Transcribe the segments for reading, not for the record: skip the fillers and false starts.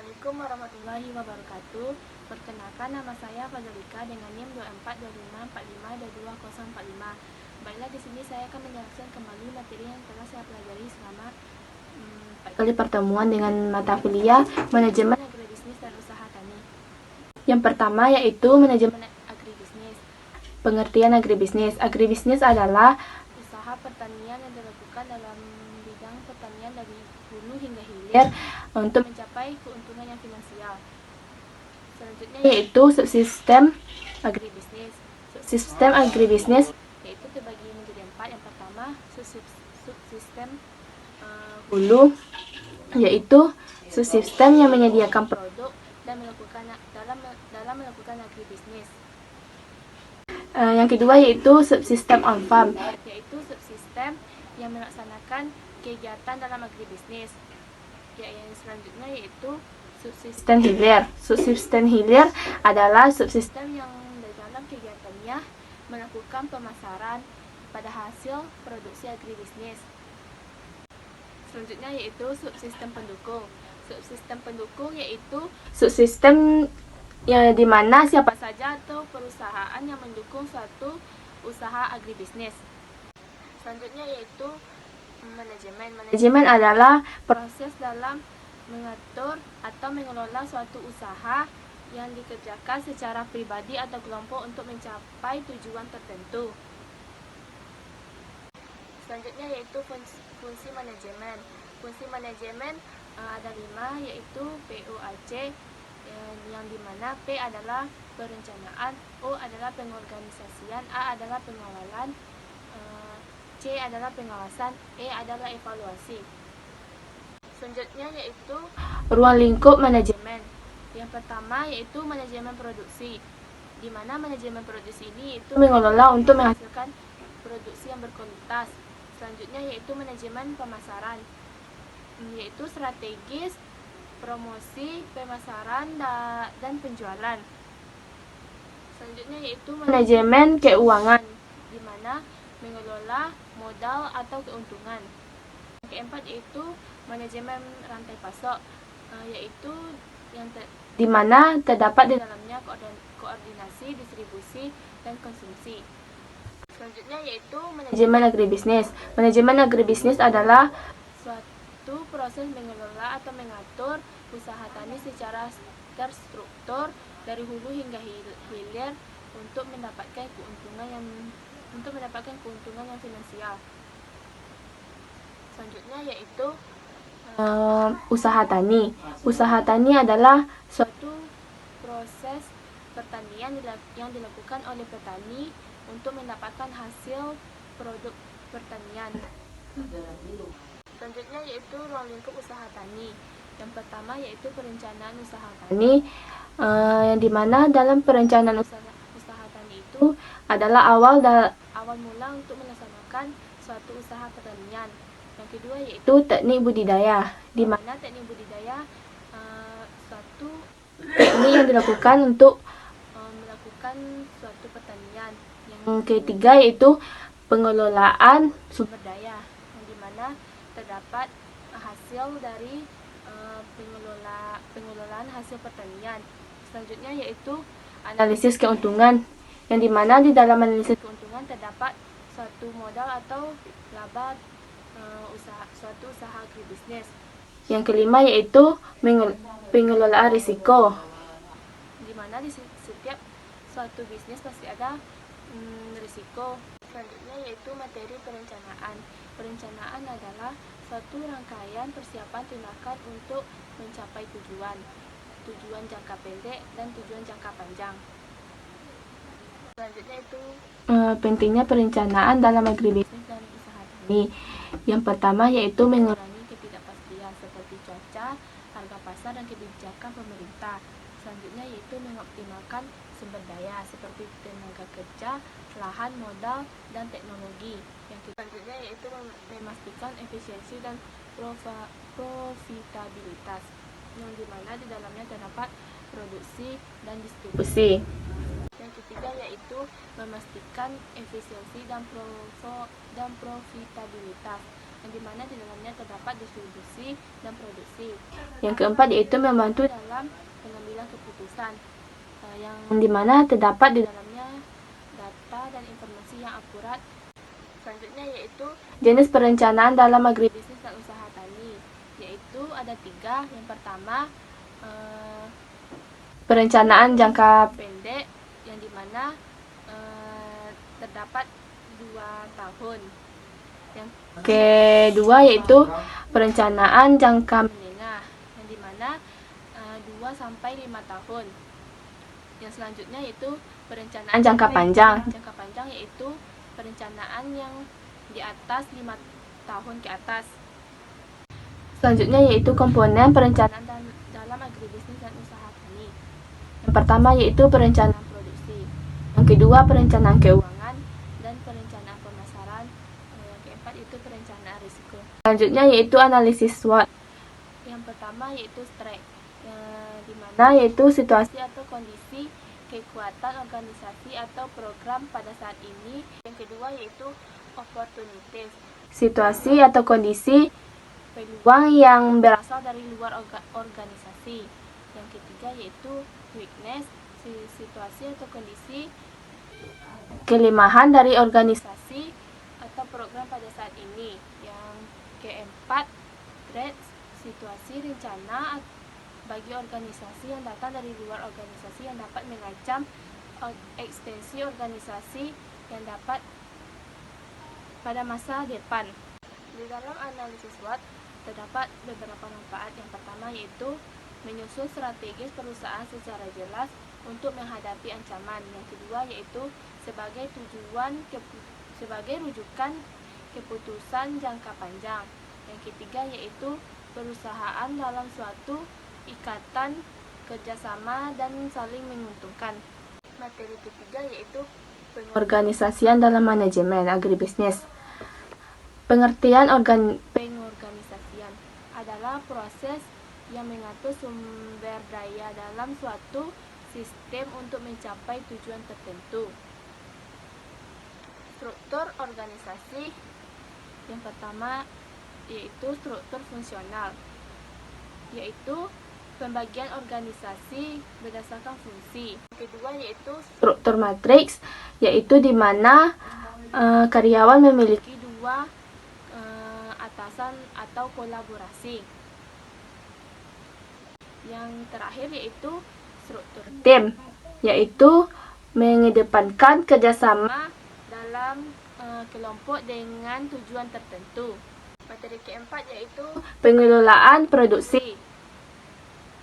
Assalamualaikum warahmatullahi wabarakatuh. Perkenalkan, nama saya Fazalika dengan NIM 2425452245. Baiklah, di sini saya akan menjelaskan kembali materi yang telah saya pelajari selama 4 kali pertemuan dengan mata kuliah manajemen agribisnis dan usaha tani. Yang pertama yaitu manajemen agribisnis. Pengertian agribisnis. Agribisnis adalah usaha pertanian yang dilakukan dalam bidang pertanian dari hulu hingga hilir untuk mencapai keuntungan yang finansial. Selanjutnya yaitu subsistem agribisnis. Subsistem agribisnis yaitu terbagi menjadi 4. Yang pertama subsistem hulu, yaitu subsistem yang menyediakan produk dan dalam melakukan agribisnis. Yang kedua yaitu subsistem on farm, yaitu subsistem yang melaksanakan kegiatan dalam agribisnis. Yang selanjutnya yaitu subsistem hilir. Subsistem hilir adalah subsistem yang dalam kegiatannya melakukan pemasaran pada hasil produksi agribisnis. Selanjutnya yaitu subsistem pendukung. Subsistem pendukung yaitu subsistem yang dimana siapa saja atau perusahaan yang mendukung suatu usaha agribisnis. Selanjutnya yaitu manajemen. Manajemen adalah proses dalam mengatur atau mengelola suatu usaha yang dikerjakan secara pribadi atau kelompok untuk mencapai tujuan tertentu. Selanjutnya yaitu fungsi manajemen. Fungsi manajemen ada 5, yaitu POAC, yang dimana P adalah perencanaan, O adalah pengorganisasian, A adalah pengawalan, C adalah pengawasan, E adalah evaluasi. Selanjutnya yaitu ruang lingkup manajemen. Yang pertama yaitu manajemen produksi, di mana manajemen produksi ini itu mengelola untuk menghasilkan produksi yang berkualitas. Selanjutnya yaitu manajemen pemasaran, yaitu strategis, promosi, pemasaran, dan penjualan. Selanjutnya yaitu manajemen keuangan, di mana mengelola modal atau keuntungan. Yang keempat yaitu manajemen rantai pasok, yaitu yang di mana terdapat di dalamnya koordinasi, distribusi, dan konsumsi. Selanjutnya yaitu manajemen agribisnis. Manajemen agribisnis adalah suatu proses mengelola atau mengatur usaha tani secara terstruktur dari hulu hingga hilir untuk mendapatkan keuntungan yang finansial. Selanjutnya yaitu usaha tani. Usaha tani adalah suatu proses pertanian yang dilakukan oleh petani untuk mendapatkan hasil produk pertanian. Selanjutnya yaitu ruang lingkup usaha tani. Yang pertama yaitu perencanaan usaha tani, yang dimana dalam perencanaan usaha tani itu adalah awal mula untuk melaksanakan suatu usaha pertanian. Yang kedua yaitu teknik budidaya, di mana teknik budidaya suatu teknik yang dilakukan untuk melakukan suatu pertanian. Yang ketiga yaitu pengelolaan sumber daya, yang dimana terdapat hasil dari pengelolaan hasil pertanian. Selanjutnya yaitu analisis keuntungan, yang dimana di dalam analisis keuntungan terdapat suatu modal atau laba suatu usaha agribisnis. Yang kelima yaitu pengelolaan risiko, di mana di setiap suatu bisnis pasti ada risiko. Selanjutnya yaitu materi perencanaan. Perencanaan adalah suatu rangkaian persiapan tindakan untuk mencapai tujuan jangka pendek dan tujuan jangka panjang. Selanjutnya itu pentingnya perencanaan dalam agribisnis dan usaha tani. Yang pertama yaitu mengurangi ketidakpastian seperti cuaca, harga pasar, dan kebijakan pemerintah. Selanjutnya yaitu mengoptimalkan sumber daya seperti tenaga kerja, lahan, modal, dan teknologi. Yang selanjutnya yaitu memastikan efisiensi dan profitabilitas, yang dimana di dalamnya terdapat produksi dan distribusi. Yang ketiga yaitu memastikan efisiensi dan profitabilitas, yang dimana di dalamnya terdapat distribusi dan produksi. Yang keempat yaitu membantu dalam pengambilan keputusan, yang dimana terdapat di dalamnya data dan informasi yang akurat. Selanjutnya yaitu jenis perencanaan dalam agribisnis dan usaha tani, yaitu ada 3. Yang pertama, perencanaan jangka pendek, yang dimana terdapat 2 tahun. Yang kedua yaitu perencanaan jangka menengah, yang dimana 2 sampai 5 tahun. Yang selanjutnya yaitu perencanaan jangka panjang. Jangka panjang yaitu perencanaan yang di atas 5 tahun ke atas. Selanjutnya yaitu komponen perencanaan dalam agribisnis dan usaha tani. Yang pertama yaitu perencanaan produksi. Yang kedua perencanaan keuangan dan perencanaan pemasaran. Yang keempat itu perencanaan risiko. Selanjutnya yaitu analisis SWOT. Yang pertama yaitu strength, di mana yaitu situasi atau kondisi kekuatan organisasi atau program pada saat ini. Yang kedua yaitu opportunities, situasi atau kondisi peluang yang berasal dari luar organisasi. Yang ketiga yaitu weakness, situasi atau kondisi kelemahan dari organisasi atau program pada saat ini. Yang keempat, threats, situasi rencana bagi organisasi yang datang dari luar organisasi yang dapat mengancam ekstensi organisasi yang dapat pada masa depan. Di dalam analisis SWOT terdapat beberapa manfaat. Yang pertama yaitu menyusun strategis perusahaan secara jelas untuk menghadapi ancaman. Yang kedua yaitu sebagai rujukan keputusan jangka panjang. Yang ketiga yaitu perusahaan dalam suatu ikatan kerjasama dan saling menguntungkan. Materi ketiga yaitu pengorganisasian dalam manajemen agribisnis. Pengertian pengorganisasian adalah proses yang mengatur sumber daya dalam suatu sistem untuk mencapai tujuan tertentu. Struktur organisasi. Yang pertama yaitu struktur fungsional, yaitu pembagian organisasi berdasarkan fungsi. Yang kedua yaitu struktur matriks, yaitu di mana karyawan memiliki 2 atasan atau kolaborasi. Yang terakhir yaitu struktur tim, yaitu mengedepankan kerjasama dalam kelompok dengan tujuan tertentu. Materi keempat yaitu pengelolaan produksi.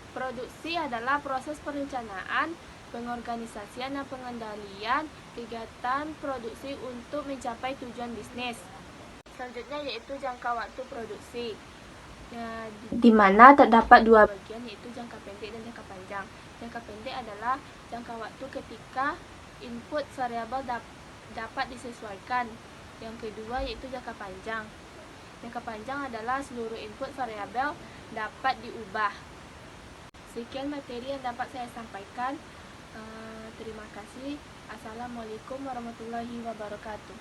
Produksi adalah proses perencanaan, pengorganisasian dan pengendalian kegiatan produksi untuk mencapai tujuan bisnis. Selanjutnya yaitu jangka waktu produksi, di mana terdapat 2 bagian yaitu jangka pendek dan jangka panjang. Jangka pendek adalah jangka waktu ketika input variabel dapat disesuaikan. Yang kedua yaitu jangka panjang. Jangka panjang adalah seluruh input variabel dapat diubah. Sekian materi yang dapat saya sampaikan. Terima kasih. Assalamualaikum warahmatullahi wabarakatuh.